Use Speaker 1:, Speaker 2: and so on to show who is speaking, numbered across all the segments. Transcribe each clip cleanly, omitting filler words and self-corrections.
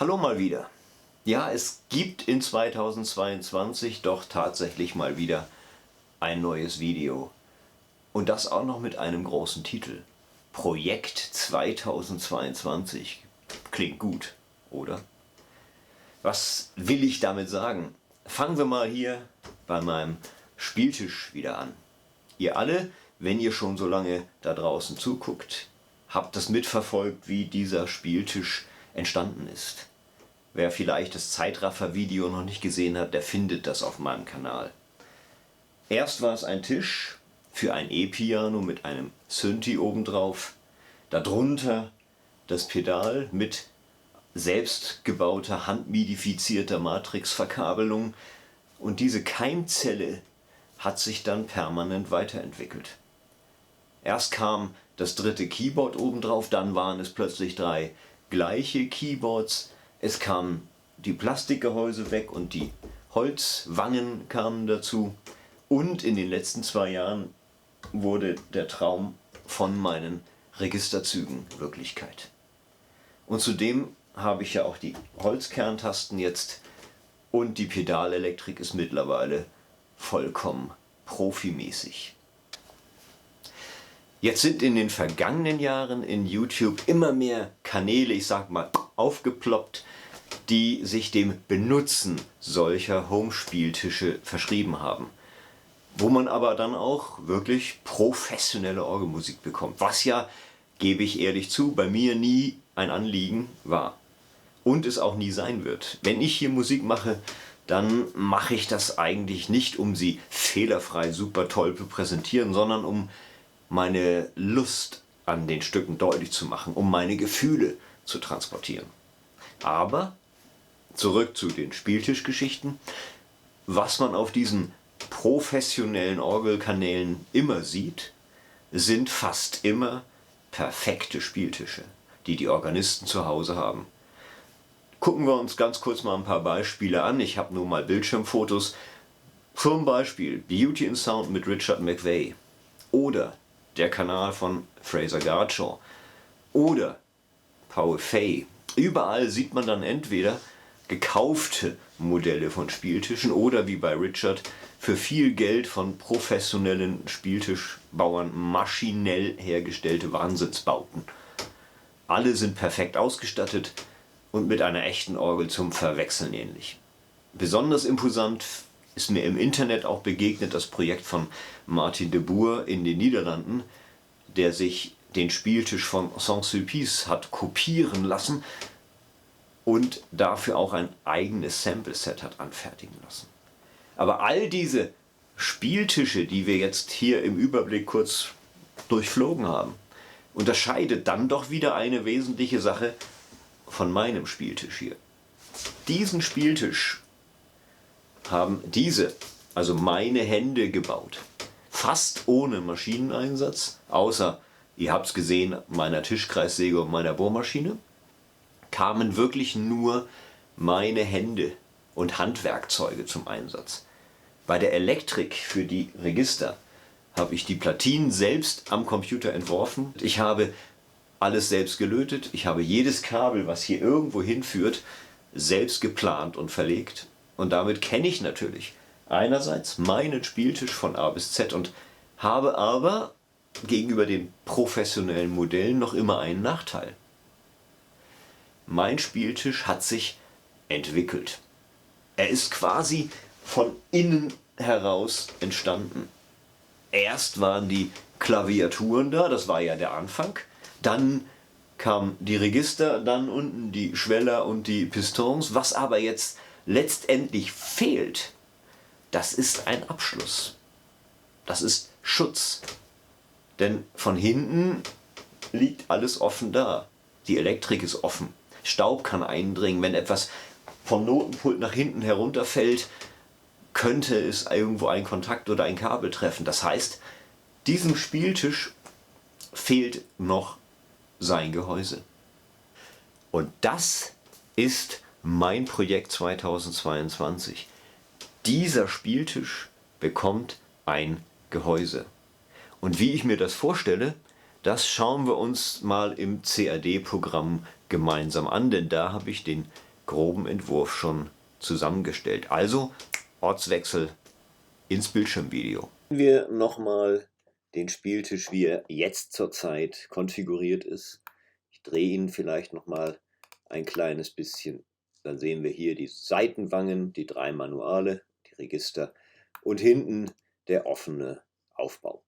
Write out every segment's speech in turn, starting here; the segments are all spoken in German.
Speaker 1: Hallo mal wieder. Ja, es gibt in 2022 doch tatsächlich mal wieder ein neues Video. Und das auch noch mit einem großen Titel. Projekt 2022. Klingt gut, oder? Was will ich damit sagen? Fangen wir mal hier bei meinem Spieltisch wieder an. Ihr alle, wenn ihr schon so lange da draußen zuguckt, habt das mitverfolgt, wie dieser Spieltisch entstanden ist. Wer vielleicht das Zeitraffer-Video noch nicht gesehen hat, der findet das auf meinem Kanal. Erst war es ein Tisch für ein E-Piano mit einem Synthi obendrauf. Darunter das Pedal mit selbstgebauter, handmodifizierter Matrix-Verkabelung. Und diese Keimzelle hat sich dann permanent weiterentwickelt. Erst kam das dritte Keyboard obendrauf, dann waren es plötzlich 3 gleiche Keyboards. Es kamen die Plastikgehäuse weg und die Holzwangen kamen dazu. Und in den letzten 2 Jahren wurde der Traum von meinen Registerzügen Wirklichkeit. Und zudem habe ich ja auch die Holzkerntasten jetzt und die Pedalelektrik ist mittlerweile vollkommen profimäßig. Jetzt sind in den vergangenen Jahren in YouTube immer mehr Kanäle, ich sag mal, aufgeploppt, die sich dem Benutzen solcher Home-Spieltische verschrieben haben. Wo man aber dann auch wirklich professionelle Orgelmusik bekommt. Was ja, gebe ich ehrlich zu, bei mir nie ein Anliegen war. Und es auch nie sein wird. Wenn ich hier Musik mache, dann mache ich das eigentlich nicht, um sie fehlerfrei super toll zu präsentieren, sondern um meine Lust an den Stücken deutlich zu machen, um meine Gefühle zu transportieren. Aber zurück zu den Spieltischgeschichten. Was man auf diesen professionellen Orgelkanälen immer sieht, sind fast immer perfekte Spieltische, die die Organisten zu Hause haben. Gucken wir uns ganz kurz mal ein paar Beispiele an. Ich habe nur mal Bildschirmfotos. Zum Beispiel Beauty in Sound mit Richard McVeigh oder der Kanal von Fraser Gardshaw oder Paul Fay. Überall sieht man dann entweder gekaufte Modelle von Spieltischen oder wie bei Richard für viel Geld von professionellen Spieltischbauern maschinell hergestellte Wahnsinnsbauten. Alle sind perfekt ausgestattet und mit einer echten Orgel zum Verwechseln ähnlich. Besonders imposant ist mir im Internet auch begegnet das Projekt von Martin de Boer in den Niederlanden, der sich den Spieltisch von Saint-Sulpice hat kopieren lassen und dafür auch ein eigenes Sample-Set hat anfertigen lassen. Aber all diese Spieltische, die wir jetzt hier im Überblick kurz durchflogen haben, unterscheidet dann doch wieder eine wesentliche Sache von meinem Spieltisch hier. Diesen Spieltisch haben also meine Hände gebaut. Fast ohne Maschineneinsatz, außer, ihr habt es gesehen, meiner Tischkreissäge und meiner Bohrmaschine, kamen wirklich nur meine Hände und Handwerkzeuge zum Einsatz. Bei der Elektrik für die Register habe ich die Platinen selbst am Computer entworfen. Ich habe alles selbst gelötet. Ich habe jedes Kabel, was hier irgendwo hinführt, selbst geplant und verlegt. Und damit kenne ich natürlich einerseits meinen Spieltisch von A bis Z und habe aber gegenüber den professionellen Modellen noch immer einen Nachteil. Mein Spieltisch hat sich entwickelt. Er ist quasi von innen heraus entstanden. Erst waren die Klaviaturen da, das war ja der Anfang. Dann kamen die Register, dann unten die Schweller und die Pistons. Was aber jetzt letztendlich fehlt, das ist ein Abschluss. Das ist Schutz. Denn von hinten liegt alles offen da. Die Elektrik ist offen. Staub kann eindringen. Wenn etwas vom Notenpult nach hinten herunterfällt, könnte es irgendwo einen Kontakt oder ein Kabel treffen. Das heißt, diesem Spieltisch fehlt noch sein Gehäuse. Und das ist mein Projekt 2022. Dieser Spieltisch bekommt ein Gehäuse. Und wie ich mir das vorstelle, das schauen wir uns mal im CAD-Programm gemeinsam an, denn da habe ich den groben Entwurf schon zusammengestellt. Also Ortswechsel ins Bildschirmvideo. Wir nochmal den Spieltisch, wie er jetzt zurzeit konfiguriert ist. Ich drehe ihn vielleicht nochmal ein kleines bisschen. Dann sehen wir hier die Seitenwangen, die 3 Manuale, die Register und hinten der offene Aufbau.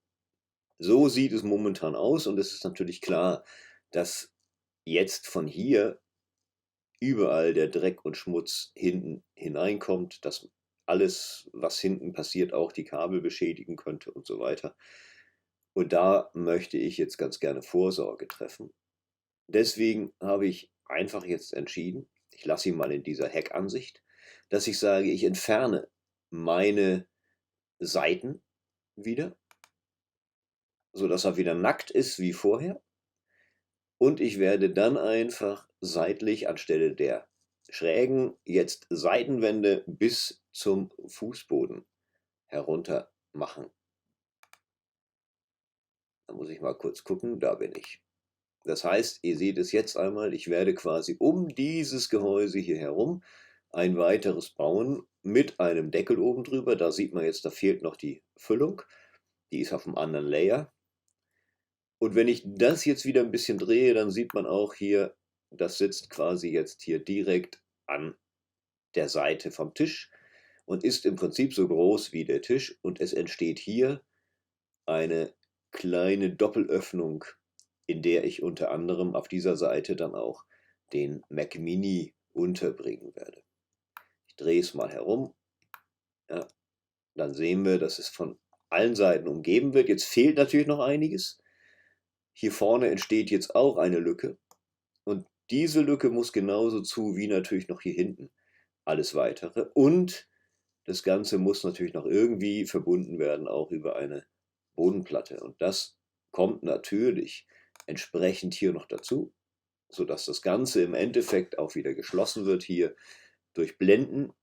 Speaker 1: So sieht es momentan aus und es ist natürlich klar, dass jetzt von hier überall der Dreck und Schmutz hinten hineinkommt, dass alles, was hinten passiert, auch die Kabel beschädigen könnte und so weiter. Und da möchte ich jetzt ganz gerne Vorsorge treffen. Deswegen habe ich einfach jetzt entschieden, ich lasse ihn mal in dieser Heckansicht, dass ich sage, ich entferne meine Seiten wieder, sodass er wieder nackt ist wie vorher. Und ich werde dann einfach seitlich anstelle der schrägen jetzt Seitenwände bis zum Fußboden herunter machen. Da muss ich mal kurz gucken, da bin ich. Das heißt, ihr seht es jetzt einmal, ich werde quasi um dieses Gehäuse hier herum ein weiteres bauen mit einem Deckel oben drüber. Da sieht man jetzt, da fehlt noch die Füllung. Die ist auf einem anderen Layer. Und wenn ich das jetzt wieder ein bisschen drehe, dann sieht man auch hier, das sitzt quasi jetzt hier direkt an der Seite vom Tisch und ist im Prinzip so groß wie der Tisch. Und es entsteht hier eine kleine Doppelöffnung, in der ich unter anderem auf dieser Seite dann auch den Mac Mini unterbringen werde. Ich drehe es mal herum. Ja, dann sehen wir, dass es von allen Seiten umgeben wird. Jetzt fehlt natürlich noch einiges. Hier vorne entsteht jetzt auch eine Lücke. Und diese Lücke muss genauso zu wie natürlich noch hier hinten alles weitere. Und das Ganze muss natürlich noch irgendwie verbunden werden, auch über eine Bodenplatte. Und das kommt natürlich entsprechend hier noch dazu, sodass das Ganze im Endeffekt auch wieder geschlossen wird hier durch Blenden,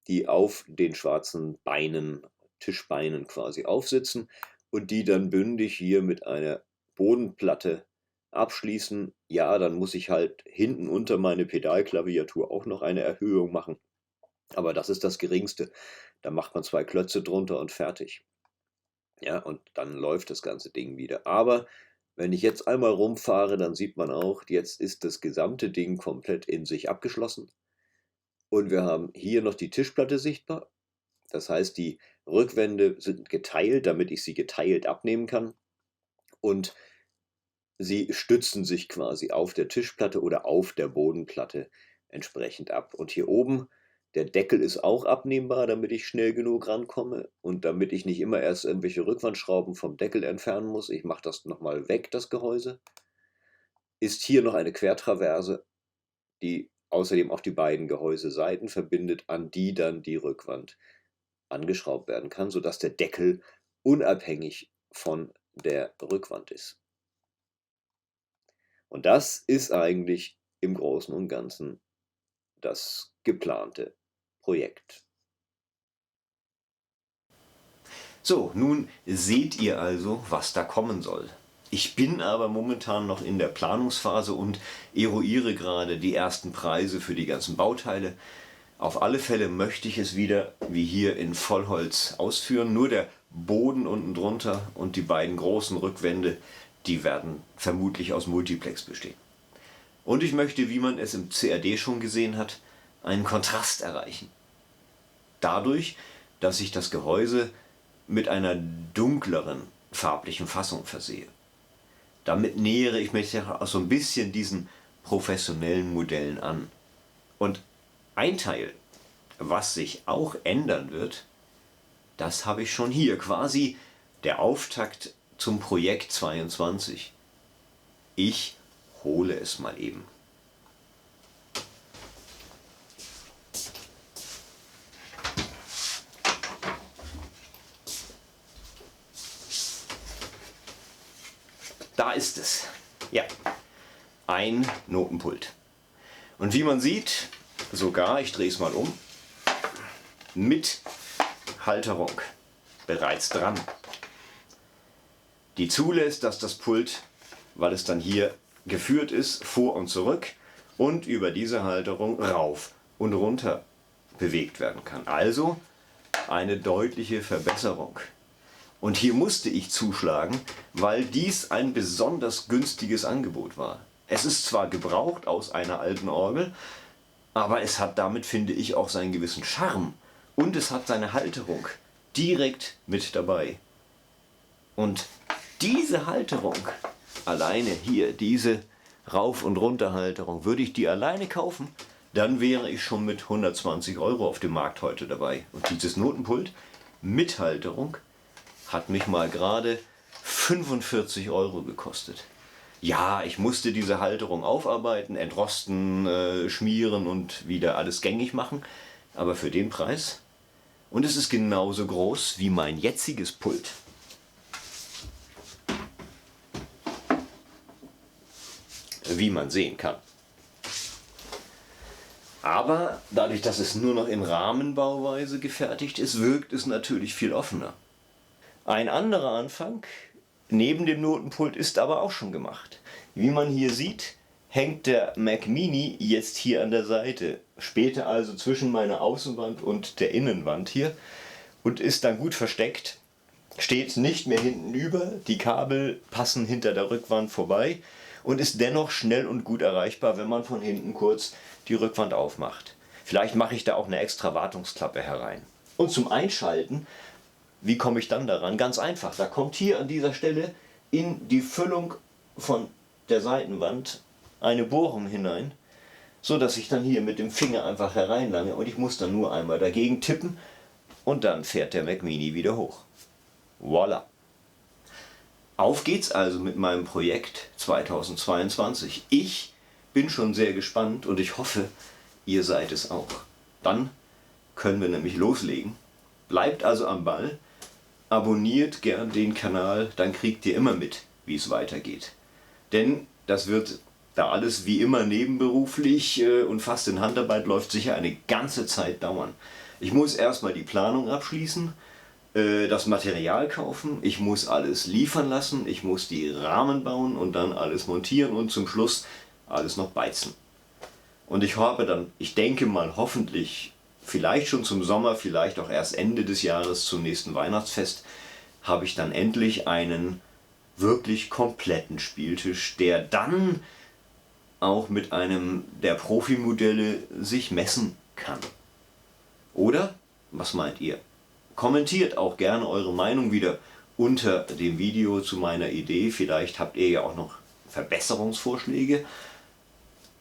Speaker 1: die auf den schwarzen Beinen, Tischbeinen quasi aufsitzen und die dann bündig hier mit einer Bodenplatte abschließen. Ja, dann muss ich halt hinten unter meine Pedalklaviatur auch noch eine Erhöhung machen. Aber das ist das Geringste. Da macht man 2 Klötze drunter und fertig. Ja, und dann läuft das ganze Ding wieder. Aber wenn ich jetzt einmal rumfahre, dann sieht man auch, jetzt ist das gesamte Ding komplett in sich abgeschlossen. Und wir haben hier noch die Tischplatte sichtbar. Das heißt, die Rückwände sind geteilt, damit ich sie geteilt abnehmen kann. Und sie stützen sich quasi auf der Tischplatte oder auf der Bodenplatte entsprechend ab. Und hier oben, der Deckel ist auch abnehmbar, damit ich schnell genug rankomme und damit ich nicht immer erst irgendwelche Rückwandschrauben vom Deckel entfernen muss. Ich mache das nochmal weg, das Gehäuse. Ist hier noch eine Quertraverse, die außerdem auch die beiden Gehäuseseiten verbindet, an die dann die Rückwand angeschraubt werden kann, sodass der Deckel unabhängig von der Rückwand ist. Und das ist eigentlich im Großen und Ganzen das geplante Projekt. So, nun seht ihr also, was da kommen soll. Ich bin aber momentan noch in der Planungsphase und eruiere gerade die ersten Preise für die ganzen Bauteile. Auf alle Fälle möchte ich es wieder wie hier in Vollholz ausführen. Nur der Boden unten drunter und die beiden großen Rückwände, die werden vermutlich aus Multiplex bestehen. Und ich möchte, wie man es im CAD schon gesehen hat, einen Kontrast erreichen. Dadurch, dass ich das Gehäuse mit einer dunkleren farblichen Fassung versehe. Damit nähere ich mich auch so ein bisschen diesen professionellen Modellen an. Und ein Teil, was sich auch ändern wird, das habe ich schon hier, quasi der Auftakt zum Projekt 22. Ich hole es mal eben. Da ist es. Ja, ein Notenpult. Und wie man sieht, sogar, ich drehe es mal um, mit Halterung bereits dran. Die zulässt, dass das Pult, weil es dann hier geführt ist, vor und zurück und über diese Halterung rauf und runter bewegt werden kann. Also eine deutliche Verbesserung. Und hier musste ich zuschlagen, weil dies ein besonders günstiges Angebot war. Es ist zwar gebraucht aus einer alten Orgel, aber es hat damit, finde ich, auch seinen gewissen Charme. Und es hat seine Halterung direkt mit dabei. Und diese Halterung, alleine hier, diese Rauf- und Runterhalterung, würde ich die alleine kaufen, dann wäre ich schon mit 120 Euro auf dem Markt heute dabei. Und dieses Notenpult mit Halterung hat mich mal gerade 45 Euro gekostet. Ja, ich musste diese Halterung aufarbeiten, entrosten, schmieren und wieder alles gängig machen. Aber für den Preis. Und es ist genauso groß wie mein jetziges Pult. Wie man sehen kann. Aber dadurch, dass es nur noch in Rahmenbauweise gefertigt ist, wirkt es natürlich viel offener. Ein anderer Anfang neben dem Notenpult ist aber auch schon gemacht. Wie man hier sieht, hängt der Mac Mini jetzt hier an der Seite. Später also zwischen meiner Außenwand und der Innenwand hier und ist dann gut versteckt. Steht nicht mehr hinten über, die Kabel passen hinter der Rückwand vorbei und ist dennoch schnell und gut erreichbar, wenn man von hinten kurz die Rückwand aufmacht. Vielleicht mache ich da auch eine extra Wartungsklappe herein. Und zum Einschalten, wie komme ich dann daran? Ganz einfach, da kommt hier an dieser Stelle in die Füllung von der Seitenwand eine Bohrung hinein, so dass ich dann hier mit dem Finger einfach hereinlange und ich muss dann nur einmal dagegen tippen und dann fährt der Mac Mini wieder hoch. Voila! Auf geht's also mit meinem Projekt 2022. Ich bin schon sehr gespannt und ich hoffe, ihr seid es auch. Dann können wir nämlich loslegen. Bleibt also am Ball, abonniert gern den Kanal, dann kriegt ihr immer mit, wie es weitergeht. Denn das wird, da alles wie immer nebenberuflich und fast in Handarbeit läuft, sicher eine ganze Zeit dauern. Ich muss erstmal die Planung abschließen, das Material kaufen, ich muss alles liefern lassen, ich muss die Rahmen bauen und dann alles montieren und zum Schluss alles noch beizen. Und ich habe dann, ich denke mal hoffentlich, vielleicht schon zum Sommer, vielleicht auch erst Ende des Jahres zum nächsten Weihnachtsfest, habe ich dann endlich einen wirklich kompletten Spieltisch, der dann auch mit einem der Profi-Modelle sich messen kann. Oder? Was meint ihr? Kommentiert auch gerne eure Meinung wieder unter dem Video zu meiner Idee. Vielleicht habt ihr ja auch noch Verbesserungsvorschläge.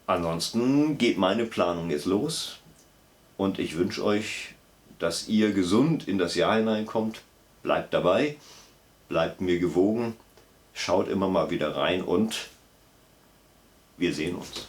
Speaker 1: Ansonsten geht meine Planung jetzt los und ich wünsche euch, dass ihr gesund in das Jahr hineinkommt. Bleibt dabei, bleibt mir gewogen, schaut immer mal wieder rein und wir sehen uns.